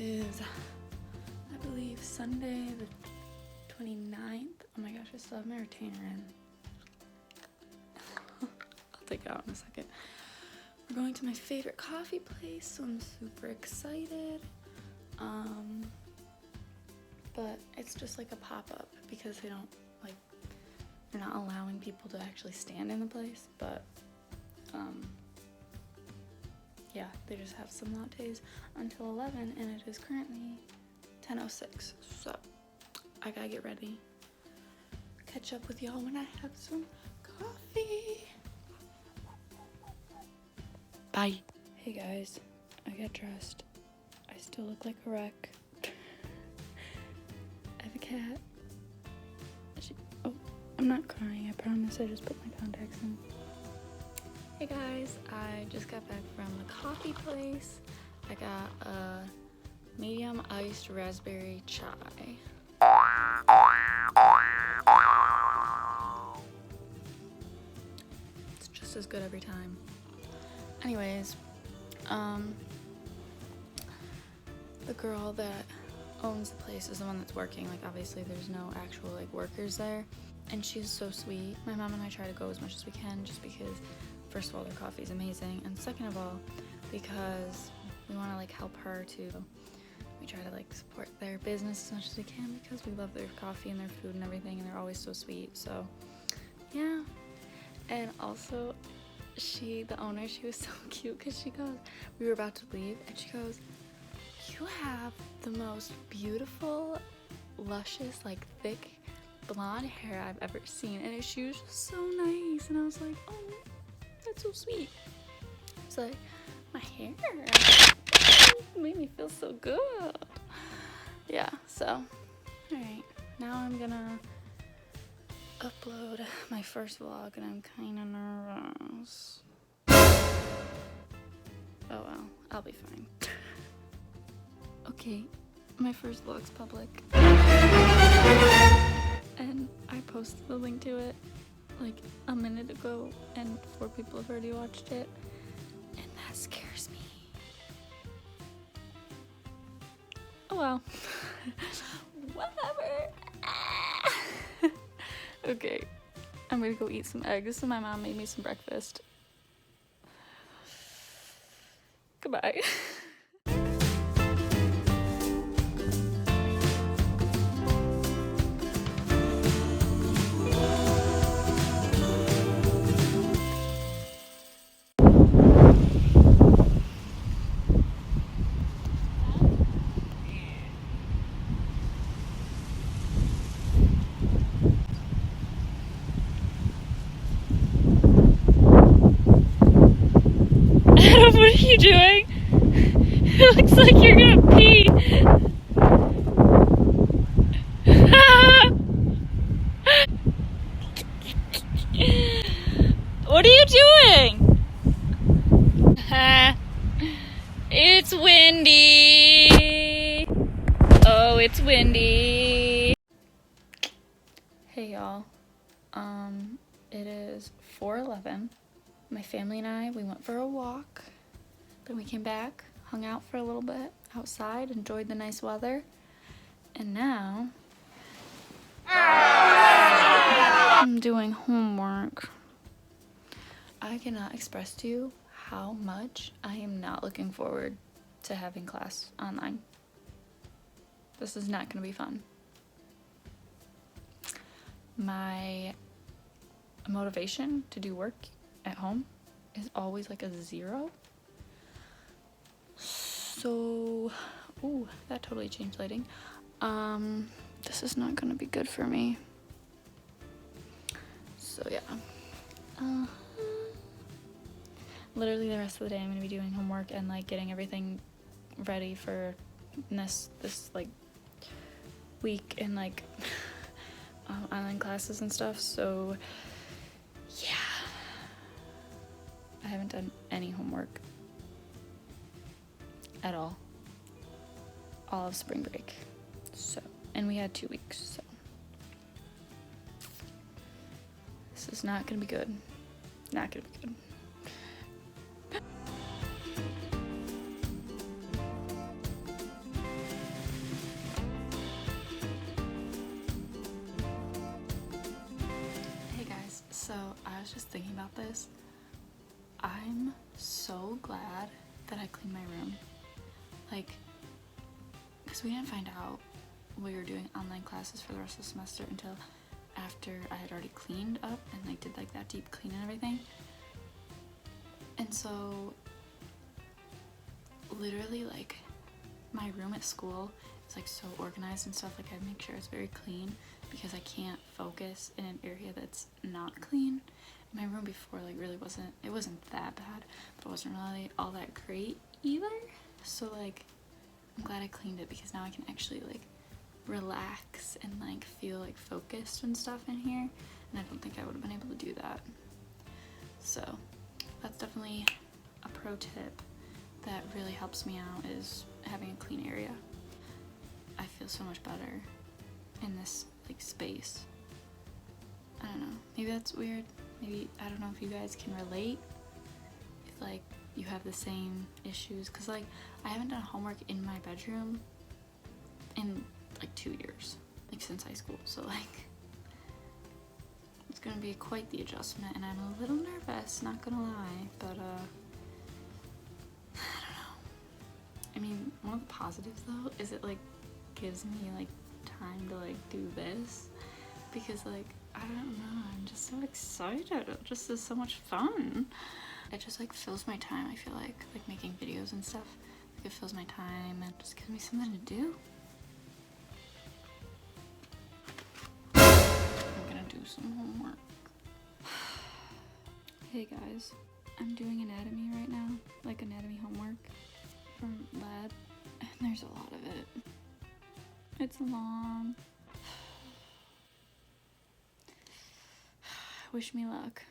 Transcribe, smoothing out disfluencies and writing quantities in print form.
is, I believe, Sunday the 29th. Oh my gosh, I still have my retainer in. I'll take it out in a second. We're going to my favorite coffee place, so I'm super excited. But it's just like a pop-up because they don't, like, they're not allowing people to actually stand in the place, but yeah, they just have some lattes until 11, and it is currently 10:06, so I gotta get ready, catch up with y'all when I have some coffee. Bye. Hey guys, I got dressed. I still look like a wreck. I have a cat. Oh, I'm not crying, I promise. I just put my contacts in. Hey guys, I just got back from the coffee place. I got a medium iced raspberry chai. It's just as good every time. Anyways, the girl that owns the place is the one that's working. Like, obviously there's no actual like workers there, and she's so sweet. My mom and I try to go as much as we can, just because first of all their coffee is amazing, and second of all because we want to like help her too. We try to like support their business as much as we can because we love their coffee and their food and everything, and they're always so sweet. So yeah. And also the owner, she was so cute because she goes, we were about to leave, and she goes, "You have the most beautiful, luscious, like thick blonde hair I've ever seen," and she was just so nice. And I was like, oh, that's so sweet. It's like, my hair made me feel so good. Yeah, so alright, now I'm gonna upload my first vlog, and I'm kind of nervous. Oh well, I'll be fine. Okay, my first vlog's public, and I posted the link to it like a minute ago, and 4 people have already watched it, and that scares me. Oh well. Whatever. Okay, I'm gonna go eat some eggs, so my mom made me some breakfast. Goodbye. Adam, what are you doing? It looks like you're gonna pee. What are you doing? It's windy. Oh, it's windy. Hey y'all. It is 4:11. My family and I, we went for a walk. Then we came back, hung out for a little bit outside, enjoyed the nice weather. And now I'm doing homework. I cannot express to you how much I am not looking forward to having class online. This is not going to be fun. My motivation to do work at home is always like a 0. So, ooh, that totally changed lighting. This is not going to be good for me. So yeah. Literally the rest of the day I'm going to be doing homework and like getting everything ready for this like week and like online classes and stuff. So yeah, I haven't done any homework at all of spring break. So, and we had 2 weeks, so this is not gonna be good. Not gonna be good. thinking about this. I'm so glad that I cleaned my room. Like, because we didn't find out we were doing online classes for the rest of the semester until after I had already cleaned up and like did like that deep clean and everything. And so literally like my room at school is like so organized and stuff. Like I make sure it's very clean because I can't focus in an area that's not clean. My room before like really wasn't that bad, but it wasn't really all that great either. So like I'm glad I cleaned it because now I can actually like relax and like feel like focused and stuff in here, and I don't think I would have been able to do that. So that's definitely a pro tip that really helps me out, is having a clean area. I feel so much better in this like space. I don't know, maybe that's weird. Maybe, I don't know if you guys can relate, if like you have the same issues, because like I haven't done homework in my bedroom in like 2 years, like since high school, so like it's gonna be quite the adjustment, and I'm a little nervous, not gonna lie, but I don't know. I mean, one of the positives though is it like gives me like time to like do this, because like I don't know, I'm just so excited. It just is so much fun. It just like fills my time. I feel like making videos and stuff, like it fills my time and just gives me something to do. I'm gonna do some homework. Hey guys, I'm doing anatomy right now, like anatomy homework from lab, and there's a lot of it. It's long. Wish me luck.